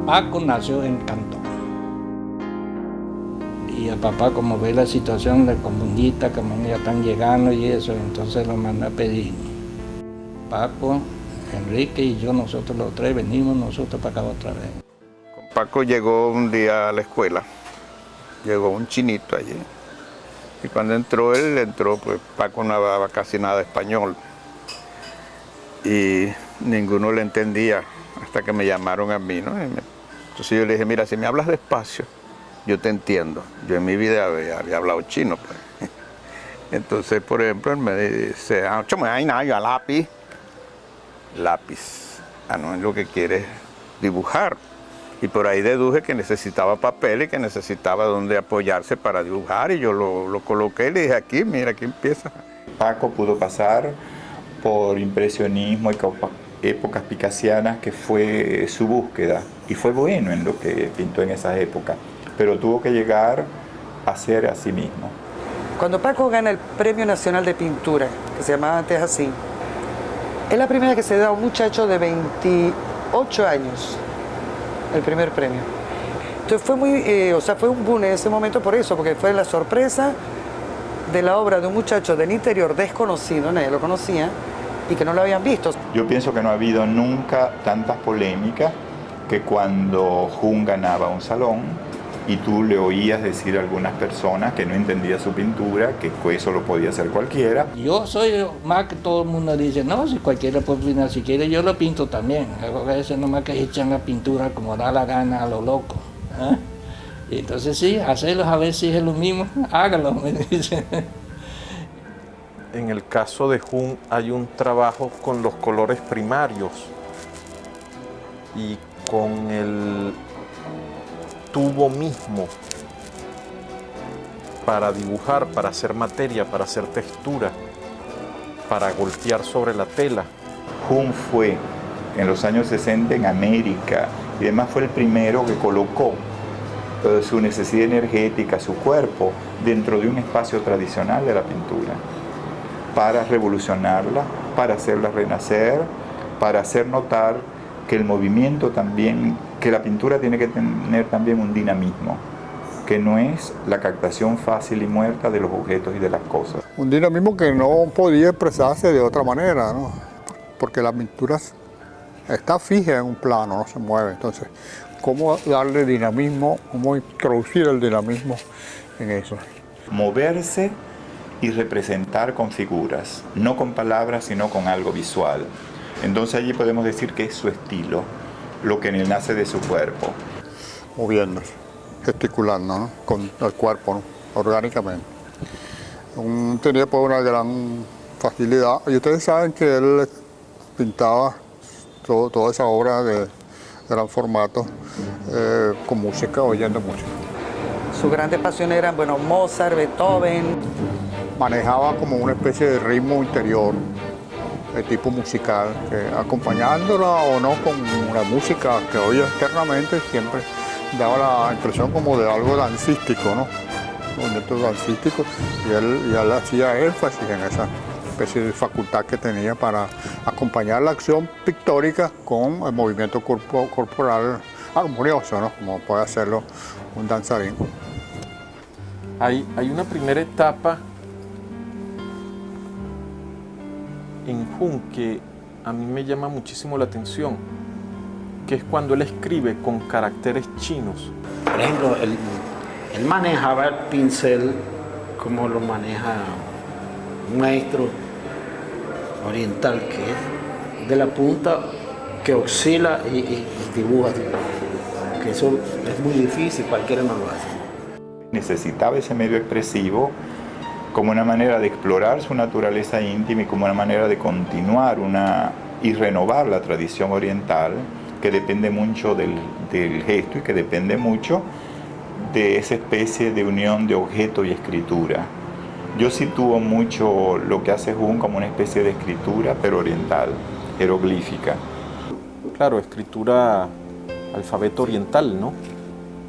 Paco nació en Cantón. Y el papá, como ve la situación de comunista, como ya están llegando y eso, entonces lo manda a pedir. Paco, Enrique y yo, nosotros los tres, venimos nosotros para acá otra vez. Paco llegó un día a la escuela, llegó un chinito allí. Y cuando entró él, pues Paco no hablaba casi nada de español. Y ninguno le entendía hasta que me llamaron a mí, ¿no? Entonces yo le dije, mira, si me hablas despacio, yo te entiendo. Yo en mi vida había hablado chino, pues. Entonces, por ejemplo, él me dice, lápiz. Lápiz. No es lo que quiere dibujar. Y por ahí deduje que necesitaba papel y que necesitaba donde apoyarse para dibujar. Y yo lo coloqué y le dije, aquí, mira, aquí empieza. Paco pudo pasar por impresionismo y épocas picasianas, que fue su búsqueda. Y fue bueno en lo que pintó en esas épocas. Pero tuvo que llegar a ser a sí mismo. Cuando Paco gana el Premio Nacional de Pintura, que se llamaba antes así, es la primera que se da a un muchacho de 28 años. El primer premio. Entonces fue un boom en ese momento por eso, porque fue la sorpresa de la obra de un muchacho del interior desconocido, nadie lo conocía, y que no lo habían visto. Yo pienso que no ha habido nunca tantas polémicas que cuando Jun ganaba un salón y tú le oías decir a algunas personas que no entendía su pintura, que eso lo podía hacer cualquiera. Yo soy más que todo el mundo dice, no, si cualquiera puede pintar, si quiere yo lo pinto también. A veces nomás que echan la pintura como da la gana a lo loco. ¿Eh? Y entonces sí, hacerlos a ver si es lo mismo, hágalo, me dicen. En el caso de Jun hay un trabajo con los colores primarios y con el tubo mismo para dibujar, para hacer materia, para hacer textura, para golpear sobre la tela. Jun fue en los años 60 en América y además fue el primero que colocó su necesidad energética, su cuerpo, dentro de un espacio tradicional de la pintura, para revolucionarla, para hacerla renacer, para hacer notar que el movimiento también, que la pintura tiene que tener también un dinamismo, que no es la captación fácil y muerta de los objetos y de las cosas. Un dinamismo que no podía expresarse de otra manera, ¿no? Porque la pintura está fija en un plano, no se mueve. Entonces, ¿cómo darle dinamismo, cómo introducir el dinamismo en eso? Moverse y representar con figuras, no con palabras, sino con algo visual. Entonces allí podemos decir que es su estilo, lo que nace de su cuerpo. Moviéndose, gesticulando, ¿no? Con el cuerpo, ¿no? Orgánicamente. Tenía pues una gran facilidad. Y ustedes saben que él pintaba toda esa obra de gran formato con música, oyendo música. Sus grandes pasiones eran, bueno, Mozart, Beethoven. Manejaba como una especie de ritmo interior, de tipo musical, que acompañándola o no con la música que oía externamente, siempre daba la impresión como de algo dancístico, ¿no? Movimientos dancísticos, y él hacía énfasis en esa especie de facultad que tenía para acompañar la acción pictórica con el movimiento corporal armonioso, ¿no? Como puede hacerlo un danzarín. Hay una primera etapa en Jun que a mí me llama muchísimo la atención, que es cuando él escribe con caracteres chinos. Por ejemplo, él manejaba el pincel como lo maneja un maestro oriental, que es de la punta que oscila y dibuja, que eso es muy difícil, cualquiera no lo hace. Necesitaba ese medio expresivo como una manera de explorar su naturaleza íntima y como una manera de continuar y renovar la tradición oriental, que depende mucho del gesto y que depende mucho de esa especie de unión de objeto y escritura. Yo sitúo mucho lo que hace Jun como una especie de escritura, pero oriental, jeroglífica. Claro, escritura alfabeto oriental, ¿no?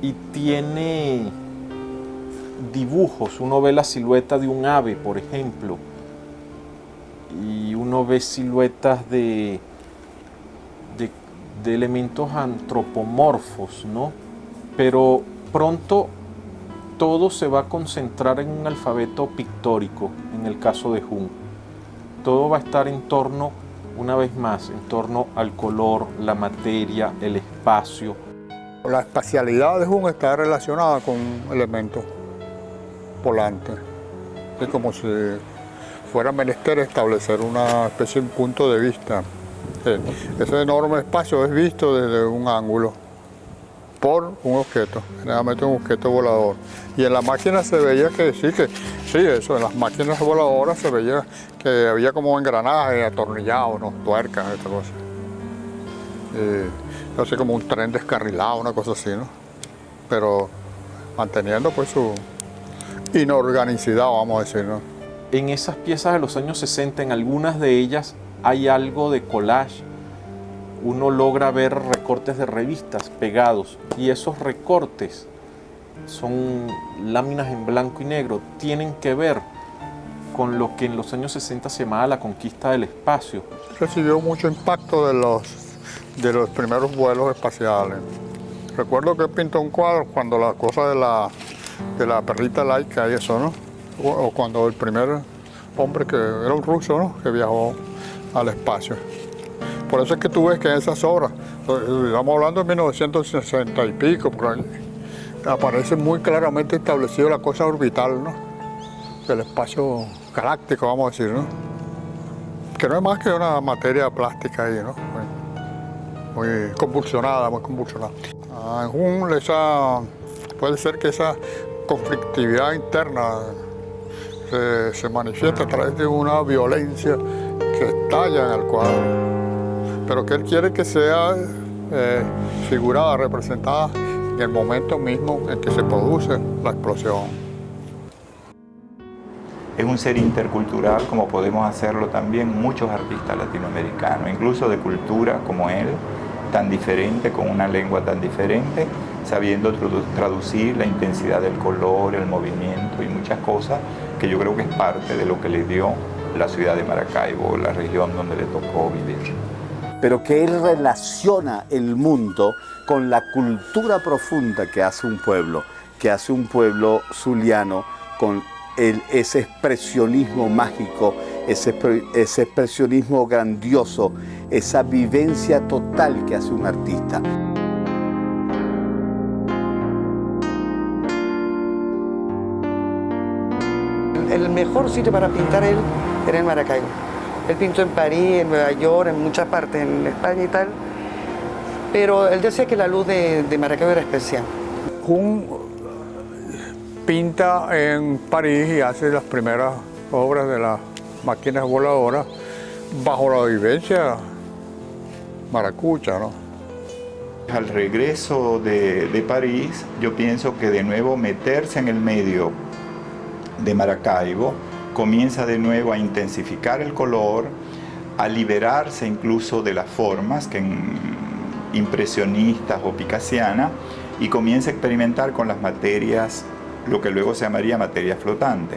Y tiene dibujos, uno ve la silueta de un ave, por ejemplo, y uno ve siluetas de de elementos antropomorfos, ¿no? Pero pronto todo se va a concentrar en un alfabeto pictórico, en el caso de Jung. Todo va a estar en torno, una vez más, en torno al color, la materia, el espacio. La espacialidad de Jung está relacionada con elementos volantes. Es como si fuera menester establecer una especie de punto de vista. Ese enorme espacio es visto desde un ángulo por un objeto, generalmente un objeto volador. Y en la máquina se veía que sí, eso, en las máquinas voladoras se veía que había como engranajes atornillados, ¿no? Tuercas, esta cosa. No sé, como un tren descarrilado, una cosa así, ¿no? Pero manteniendo pues su inorganicidad, vamos a decir, ¿no? En esas piezas de los años 60, en algunas de ellas hay algo de collage. Uno logra ver recortes de revistas pegados y esos recortes son láminas en blanco y negro. Tienen que ver con lo que en los años 60 se llamaba la conquista del espacio. Recibió mucho impacto de los primeros vuelos espaciales. Recuerdo que pintó un cuadro cuando la cosa de la perrita laica y eso, ¿no? O cuando el primer hombre, que era un ruso, ¿no? Que viajó al espacio. Por eso es que tú ves que en esas obras, estamos hablando de 1960 y pico, por ahí, aparece muy claramente establecido la cosa orbital, ¿no? El espacio galáctico, vamos a decir, ¿no? Que no es más que una materia plástica ahí, ¿no? Muy convulsionada, muy convulsionada. En Jung puede ser que esa conflictividad interna se manifiesta a través de una violencia que estalla en el cuadro, pero que él quiere que sea figurada, representada en el momento mismo en que se produce la explosión. Es un ser intercultural, como podemos hacerlo también muchos artistas latinoamericanos, incluso de cultura como él, tan diferente, con una lengua tan diferente, sabiendo traducir la intensidad del color, el movimiento y muchas cosas que yo creo que es parte de lo que le dio la ciudad de Maracaibo, la región donde le tocó vivir. Pero que él relaciona el mundo con la cultura profunda que hace un pueblo zuliano, con ese expresionismo mágico, ese expresionismo grandioso, esa vivencia total que hace un artista. El mejor sitio para pintar él era en Maracaibo. Él pintó en París, en Nueva York, en muchas partes, en España y tal. Pero él decía que la luz de Maracaibo era especial. Jung pinta en París y hace las primeras obras de las máquinas voladoras bajo la vivencia maracucha, ¿no? Al regreso de París, yo pienso que de nuevo meterse en el medio de Maracaibo comienza de nuevo a intensificar el color, a liberarse incluso de las formas impresionistas o picasianas, y comienza a experimentar con las materias, lo que luego se llamaría materia flotante.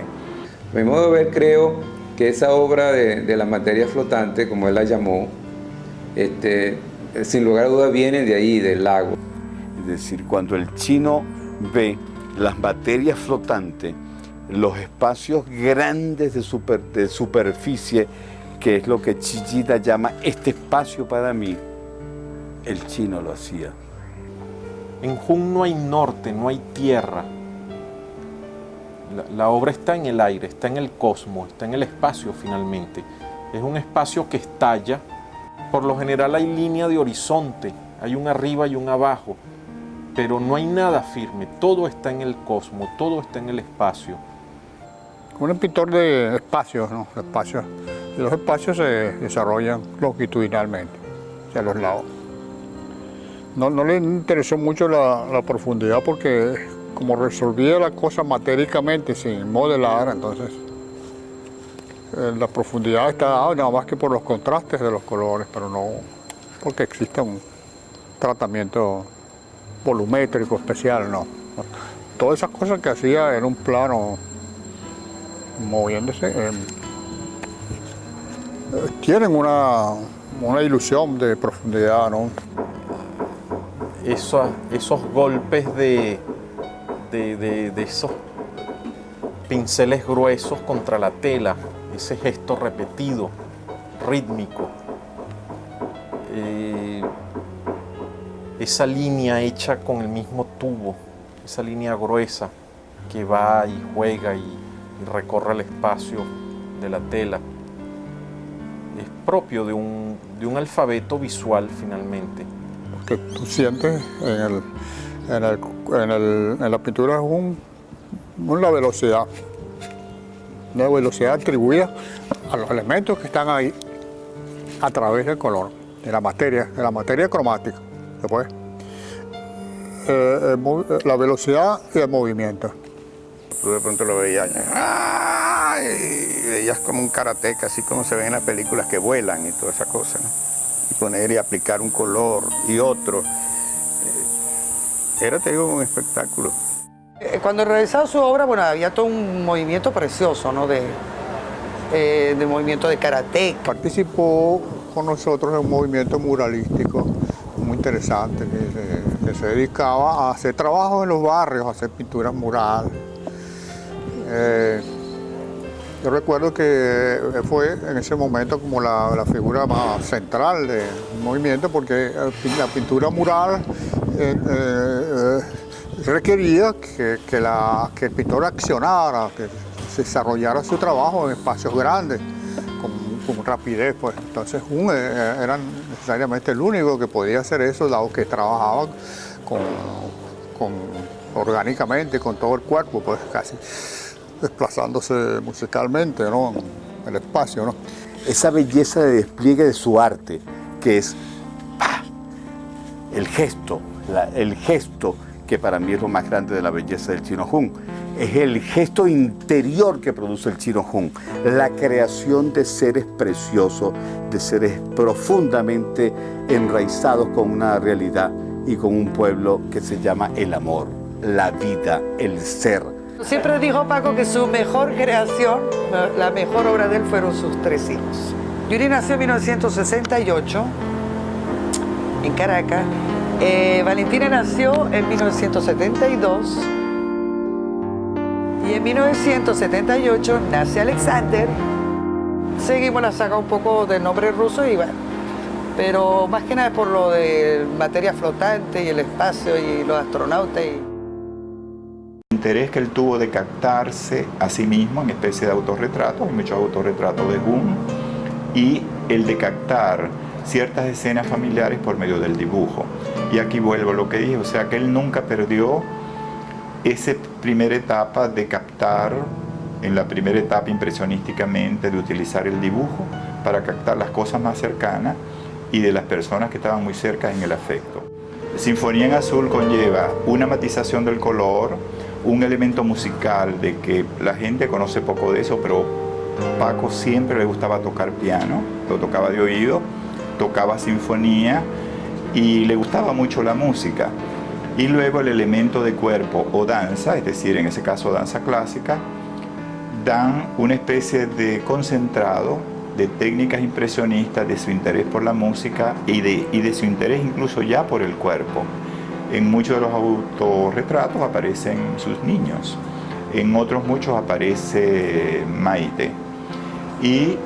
A mi modo de ver, creo que esa obra de la materia flotante, como él la llamó, sin lugar a dudas viene de ahí, del lago. Es decir, cuando el chino ve las materias flotantes, los espacios grandes de superficie, que es lo que Chillida llama este espacio para mí, el chino lo hacía. En Jung no hay norte, no hay tierra. La obra está en el aire, está en el cosmos, está en el espacio finalmente. Es un espacio que estalla. Por lo general hay línea de horizonte, hay un arriba y un abajo, pero no hay nada firme, todo está en el cosmos, todo está en el espacio. Un pintor de espacios, ¿no? Espacios. Y los espacios se desarrollan longitudinalmente, hacia los lados. No le interesó mucho la profundidad porque como resolvía la cosa matéricamente sin modelar, entonces la profundidad está dada nada más que por los contrastes de los colores, pero no porque exista un tratamiento volumétrico especial, no. Todas esas cosas que hacía en un plano moviéndose tienen una ilusión de profundidad, ¿no? esos golpes de esos pinceles gruesos contra la tela, ese gesto repetido, rítmico, esa línea hecha con el mismo tubo, esa línea gruesa que va y juega y recorre el espacio de la tela. Es propio de un alfabeto visual finalmente. Lo que tú sientes en la pintura es una velocidad atribuida a los elementos que están ahí a través del color, de la materia cromática. Después, la velocidad y el movimiento. Tú de pronto lo veías, y veías como un karateca, así como se ven en las películas que vuelan y toda esa cosa, ¿no? Y poner y aplicar un color y otro. Era, te digo, un espectáculo. Cuando realizaba su obra, bueno, había todo un movimiento precioso, ¿no? De movimiento de karate. Participó con nosotros en un movimiento muralístico muy interesante que se dedicaba a hacer trabajos en los barrios, a hacer pinturas murales. Yo recuerdo que fue en ese momento como la figura más central del movimiento, porque la pintura mural requería que el pintor accionara, que se desarrollara su trabajo en espacios grandes, con rapidez. Pues. Entonces era necesariamente el único que podía hacer eso, dado que trabajaba orgánicamente, con todo el cuerpo, pues casi desplazándose musicalmente, ¿no? En el espacio, ¿no? Esa belleza de despliegue de su arte, que es el gesto que para mí es lo más grande de la belleza del Chino Jung. Es el gesto interior que produce el Chino Jung, la creación de seres preciosos, de seres profundamente enraizados con una realidad y con un pueblo que se llama el amor, la vida, el ser. Siempre dijo Paco que su mejor creación, la mejor obra de él fueron sus 3 hijos. Yuri nació en 1968 en Caracas. Valentina nació en 1972 y en 1978 nace Alexander. Seguimos la saga un poco del nombre ruso y bueno, pero más que nada es por lo de materia flotante y el espacio y los astronautas. El interés que él tuvo de captarse a sí mismo en especie de autorretratos, hay muchos autorretratos de Jung, y el de captar ciertas escenas familiares por medio del dibujo. Y aquí vuelvo a lo que dije, o sea que él nunca perdió esa primera etapa de captar, en la primera etapa impresionísticamente, de utilizar el dibujo para captar las cosas más cercanas y de las personas que estaban muy cerca en el afecto. Sinfonía en Azul conlleva una matización del color, un elemento musical de que la gente conoce poco de eso, pero Paco siempre le gustaba tocar piano, lo tocaba de oído, tocaba sinfonía y le gustaba mucho la música. Y luego el elemento de cuerpo o danza, es decir, en ese caso danza clásica, dan una especie de concentrado de técnicas impresionistas, de su interés por la música y de su interés incluso ya por el cuerpo. En muchos de los autorretratos aparecen sus niños, en otros muchos aparece Maite. Y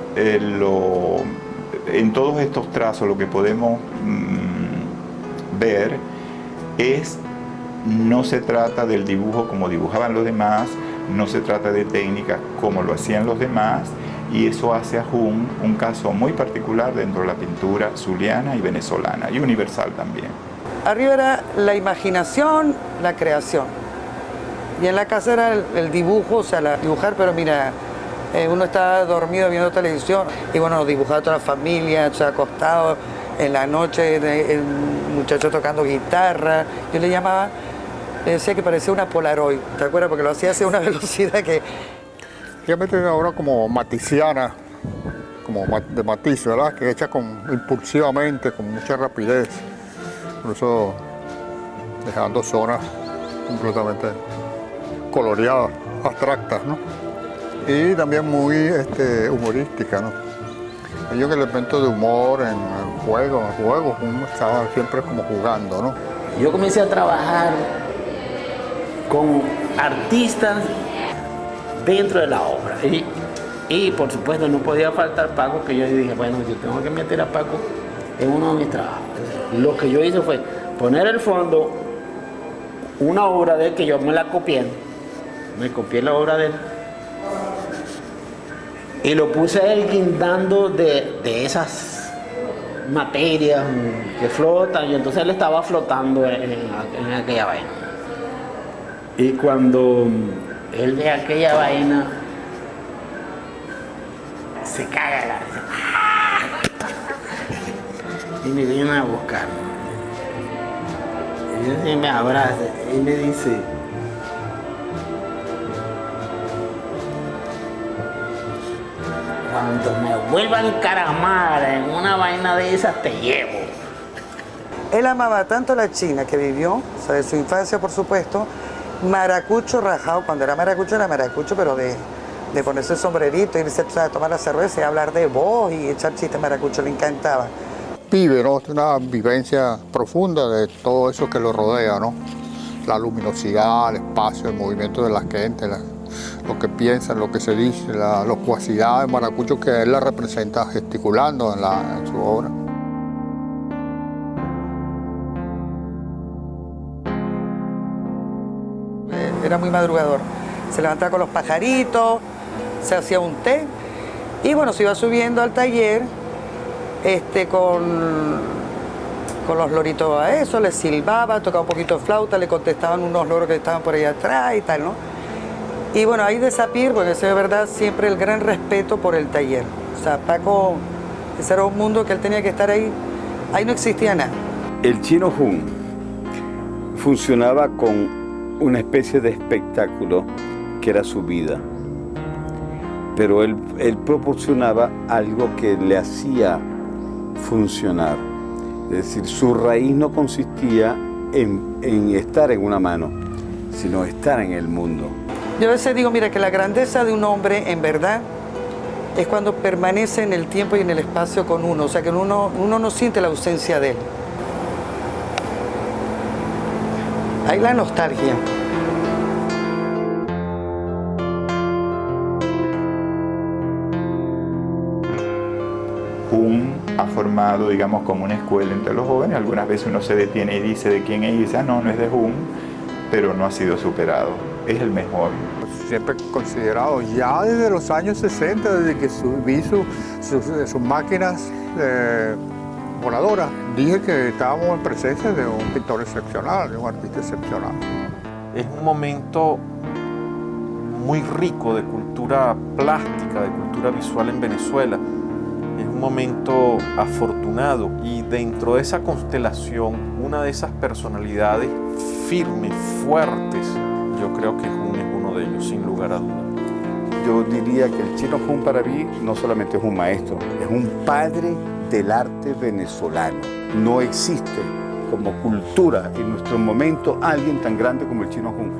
en todos estos trazos lo que podemos ver es, no se trata del dibujo como dibujaban los demás, no se trata de técnicas como lo hacían los demás, y eso hace a Jung un caso muy particular dentro de la pintura zuliana y venezolana, y universal también. Arriba era la imaginación, la creación. Y en la casa era el dibujo, o sea, dibujar, pero mira, uno estaba dormido viendo televisión y bueno, dibujaba toda la familia, o sea, acostado en la noche, el muchacho tocando guitarra. Yo le decía que parecía una Polaroid, ¿te acuerdas? Porque lo hacía a una velocidad que... Realmente es una obra como maticiana, como de matiz, ¿verdad? Que hecha impulsivamente, con mucha rapidez. Incluso dejando zonas completamente coloreadas, abstractas, ¿no? Y también muy humorística, ¿no? Hay un elemento de humor en el juego, uno estaba siempre como jugando, ¿no? Yo comencé a trabajar con artistas dentro de la obra. Y por supuesto no podía faltar Paco, que yo dije, bueno, yo tengo que meter a Paco en uno de mis trabajos. Entonces, lo que yo hice fue poner el fondo, una obra de él que yo me la copié. Me copié la obra de él. Y lo puse a él guindando de esas materias que flotan. Y entonces él estaba flotando en aquella vaina. Y cuando él ve aquella vaina, se caga la risa. Y me viene a buscar. Y entonces me abraza y me dice, cuando me vuelva a encaramar en una vaina de esas te llevo. Él amaba tanto la China que vivió, o sea, de su infancia por supuesto, maracucho rajado, cuando era maracucho, pero de ponerse el sombrerito, irse a tomar la cerveza y hablar de voz y echar chistes maracucho, le encantaba. Vive, ¿no? Una vivencia profunda de todo eso que lo rodea, ¿no? La luminosidad, el espacio, el movimiento de la gente, lo que piensan, lo que se dice, la locuacidad de maracucho que él la representa gesticulando en su obra. Era muy madrugador. Se levantaba con los pajaritos, se hacía un té y bueno, se iba subiendo al taller con los loritos a eso, les silbaba, tocaba un poquito de flauta, le contestaban unos loros que estaban por ahí atrás y tal, ¿no? Y bueno, ahí de Sapir, porque eso es verdad, siempre el gran respeto por el taller. O sea, Paco, ese era un mundo que él tenía que estar ahí no existía nada. El Chino Jung funcionaba con una especie de espectáculo que era su vida, pero él proporcionaba algo que le hacía funcionar. Es decir, su raíz no consistía en estar en una mano, sino estar en el mundo. Yo a veces digo, mira, que la grandeza de un hombre, en verdad, es cuando permanece en el tiempo y en el espacio con uno, o sea, que uno no siente la ausencia de él. Hay la nostalgia. Jung ha formado, digamos, como una escuela entre los jóvenes. Algunas veces uno se detiene y dice de quién es y dice, no es de Jung, pero no ha sido superado. Es el mejor. Siempre considerado, ya desde los años 60, desde que vi sus máquinas voladoras, dije que estábamos en presencia de un pintor excepcional, de un artista excepcional. Es un momento muy rico de cultura plástica, de cultura visual en Venezuela. Es un momento afortunado y dentro de esa constelación, una de esas personalidades firmes, fuertes, yo creo que Jung es uno de ellos, sin lugar a dudas. Yo diría que el Chino Jung para mí no solamente es un maestro, es un padre del arte venezolano. No existe como cultura en nuestro momento alguien tan grande como el Chino Jung.